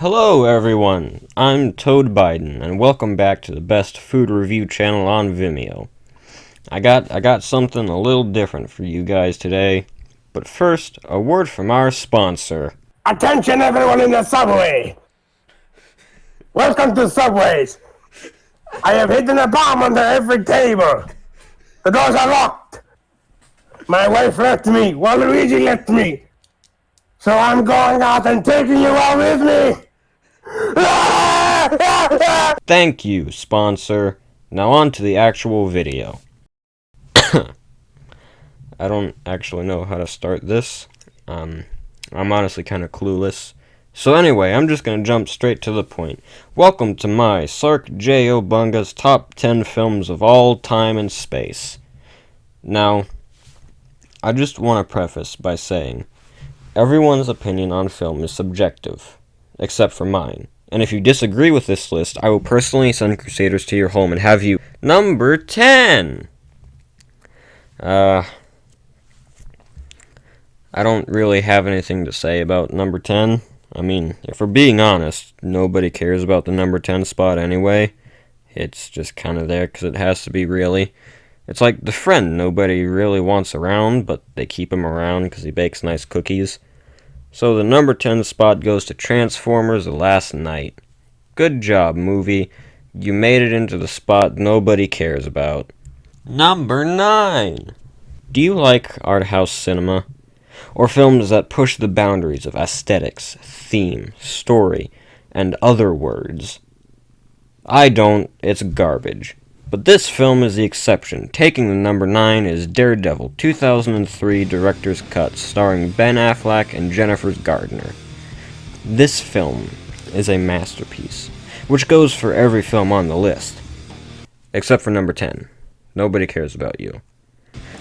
Hello everyone, I'm Toad Biden, and welcome back to the best food review channel on Vimeo. I got something a little different for you guys today, but first, a word from our sponsor. Attention everyone in the subway! Welcome to Subways! I have hidden a bomb under every table! The doors are locked! My wife left me, Waluigi left me! So I'm going out and taking you all with me! Thank you, sponsor. Now on to the actual video. I don't actually know how to start this. I'm honestly kind of clueless. So anyway, I'm just going to jump straight to the point. Welcome to my Sarc J. Obunga's top 10 films of all time and space. Now, I just want to preface by saying, everyone's opinion on film is subjective, except for mine. And if you disagree with this list, I will personally send Crusaders to your home and have you... Number 10! I don't really have anything to say about number 10. I mean, if we're being honest, nobody cares about the number 10 spot anyway. It's just kind of there because it has to be, really. It's like the friend nobody really wants around, but they keep him around because he bakes nice cookies. So the number 10 spot goes to Transformers: The Last Knight. Good job, movie. You made it into the spot nobody cares about. Number 9. Do you like art house cinema? Or films that push the boundaries of aesthetics, theme, story, and other words? I don't. It's garbage. But this film is the exception. Taking the number 9 is Daredevil 2003 Director's Cut, starring Ben Affleck and Jennifer Gardner. This film is a masterpiece, which goes for every film on the list, except for number 10. Nobody cares about you.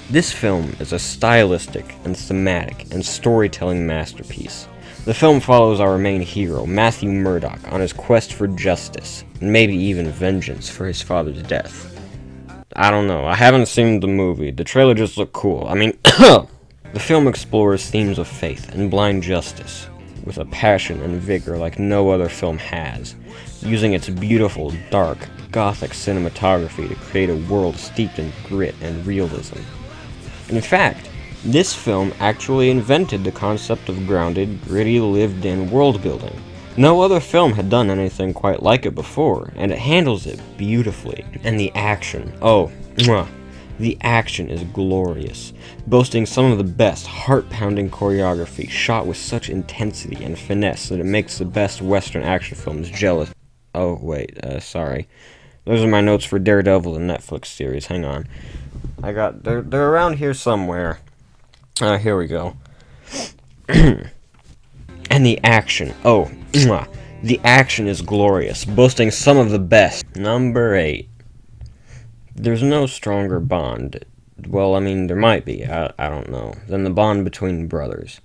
This film is a stylistic and thematic and storytelling masterpiece. The film follows our main hero, Matthew Murdock, on his quest for justice, and maybe even vengeance for his father's death. I don't know, I haven't seen the movie, the trailer just looked cool. I mean, the film explores themes of faith and blind justice, with a passion and vigor like no other film has, using its beautiful, dark, gothic cinematography to create a world steeped in grit and realism. In fact, this film actually invented the concept of grounded, gritty, lived-in world building. No other film had done anything quite like it before, and it handles it beautifully. And the action, the action is glorious, boasting some of the best heart-pounding choreography, shot with such intensity and finesse that it makes the best Western action films jealous. Oh, wait, sorry. Those are my notes for Daredevil, the Netflix series. Hang on. They're around here somewhere. Here we go. And the action. The action is glorious, boasting some of the best. Number 8. There's no stronger bond. Well, I mean, there might be, I don't know, than the bond between brothers.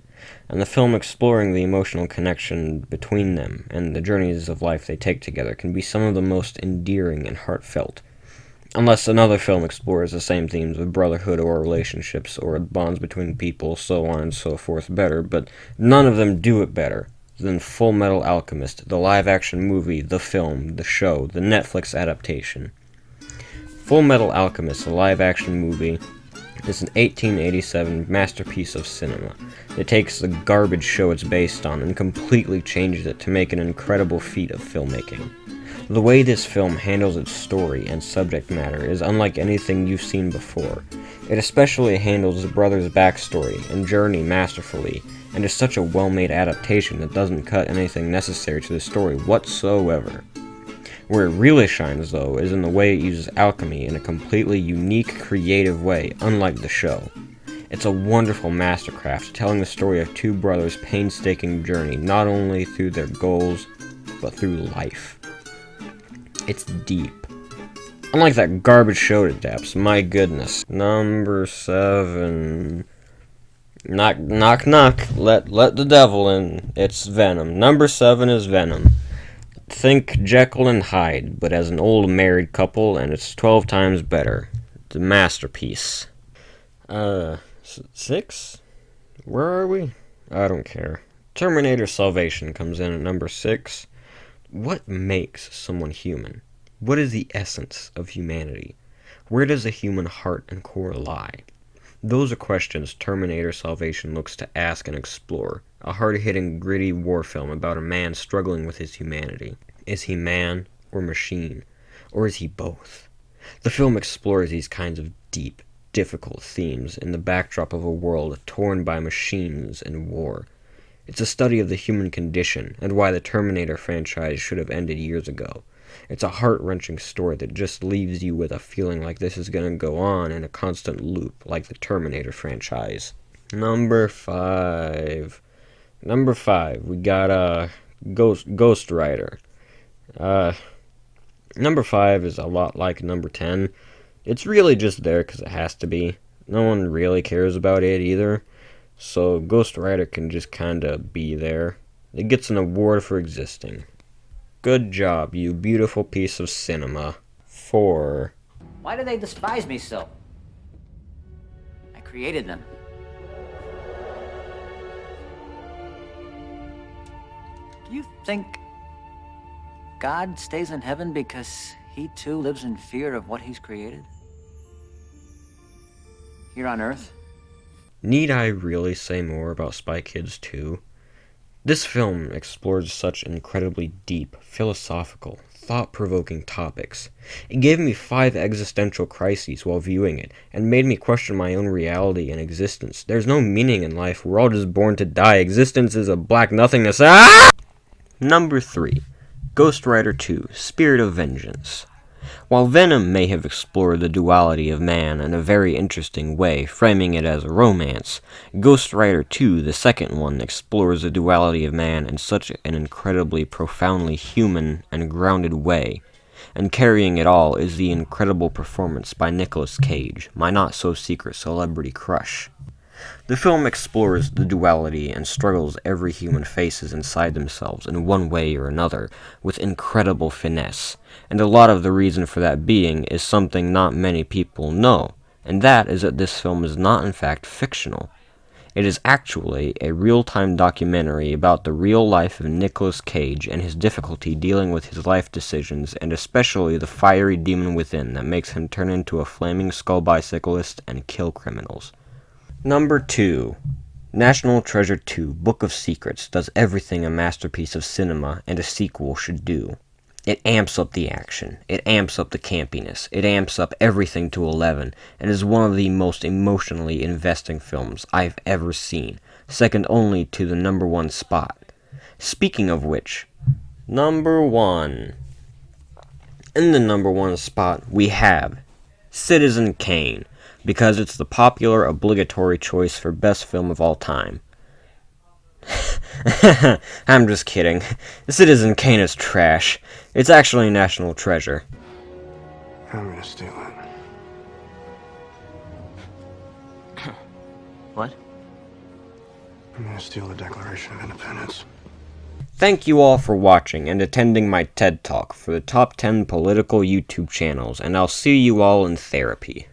And the film exploring the emotional connection between them and the journeys of life they take together can be some of the most endearing and heartfelt. Unless another film explores the same themes of brotherhood or relationships or bonds between people, so on and so forth better, but none of them do it better than Full Metal Alchemist, the live-action movie, the film, the show, the Netflix adaptation. Full Metal Alchemist, the live-action movie, is an 1887 masterpiece of cinema. It takes the garbage show it's based on and completely changes it to make an incredible feat of filmmaking. The way this film handles its story and subject matter is unlike anything you've seen before. It especially handles the brother's backstory and journey masterfully, and is such a well-made adaptation that doesn't cut anything necessary to the story whatsoever. Where it really shines, though, is in the way it uses alchemy in a completely unique, creative way, unlike the show. It's a wonderful mastercraft telling the story of two brothers' painstaking journey, not only through their goals, but through life. It's deep. Unlike that garbage show it adapts, my goodness. Number 7. Knock, knock, knock. Let the devil in. It's Venom. Number 7 is Venom. Think Jekyll and Hyde, but as an old married couple, and it's 12 times better. It's a masterpiece. 6? Where are we? I don't care. Terminator Salvation comes in at number 6. What makes someone human? What is the essence of humanity? Where does the human heart and core lie? Those are questions Terminator Salvation looks to ask and explore. A hard-hitting, gritty war film about a man struggling with his humanity. Is he man or machine? Or is he both? The film explores these kinds of deep, difficult themes in the backdrop of a world torn by machines and war. It's a study of the human condition and why the Terminator franchise should have ended years ago. It's a heart-wrenching story that just leaves you with a feeling like this is going to go on in a constant loop like the Terminator franchise. Number 5. Number 5, we got Ghost Rider. Number 5 is a lot like number 10. It's really just there because it has to be. No one really cares about it either. So Ghost Rider can just kinda be there. It gets an award for existing. Good job, you beautiful piece of cinema. 4. Why do they despise me so? I created them. Do you think God stays in heaven because he too lives in fear of what he's created? Here on Earth? Need I really say more about Spy Kids 2? This film explores such incredibly deep, philosophical, thought-provoking topics. It gave me 5 existential crises while viewing it, and made me question my own reality and existence. There's no meaning in life, we're all just born to die. Existence is a black nothingness. Number 3. Ghost Rider 2, Spirit of Vengeance. While Venom may have explored the duality of man in a very interesting way, framing it as a romance, Ghost Rider 2, the second one, explores the duality of man in such an incredibly profoundly human and grounded way. And carrying it all is the incredible performance by Nicolas Cage, my not-so-secret celebrity crush. The film explores the duality and struggles every human faces inside themselves in one way or another, with incredible finesse, and a lot of the reason for that being is something not many people know, and that is that this film is not in fact fictional. It is actually a real-time documentary about the real life of Nicolas Cage and his difficulty dealing with his life decisions, and especially the fiery demon within that makes him turn into a flaming skull bicyclist and kill criminals. Number 2. National Treasure 2, Book of Secrets does everything a masterpiece of cinema and a sequel should do. It amps up the action, it amps up the campiness, it amps up everything to 11, and is one of the most emotionally investing films I've ever seen, second only to the number 1 spot. Speaking of which, number 1. In the number 1 spot, we have Citizen Kane, because it's the popular obligatory choice for best film of all time. I'm just kidding. Citizen Kane is trash. It's actually National Treasure. I'm gonna steal it. What? I'm gonna steal the Declaration of Independence. Thank you all for watching and attending my TED Talk for the top 10 political YouTube channels, and I'll see you all in therapy.